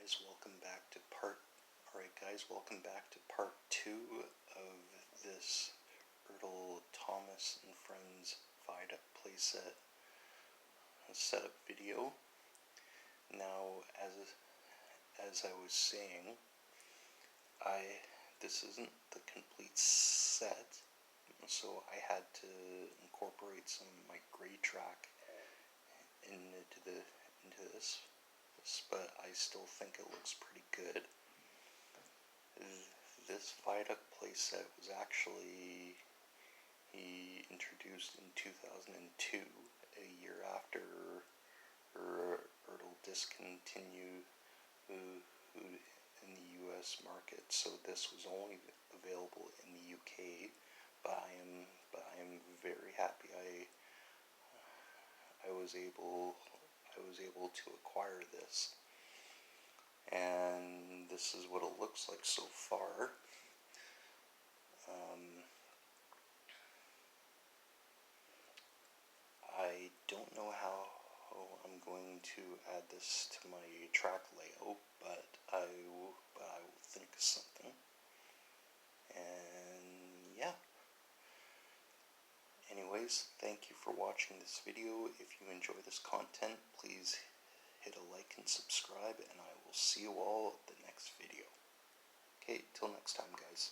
welcome back to part 2 of this ertl Thomas and Friends viaduct playset setup video. Now, as I was saying, this isn't the complete set, so I had to incorporate some of my gray track into this, but I still think it looks pretty good. This viaduct playset was actually introduced in 2002, a year after ertl discontinued in the US market. So this was only available in the UK, but I am very happy I was able to acquire this. And this is what it looks like so far. I don't know how I'm going to add this to my track layout, but I will think of something. And yeah. Anyways, thank you for watching this video. If you enjoy this content, please hit a like and subscribe, and I will see you all at the next video. Okay, till next time, guys.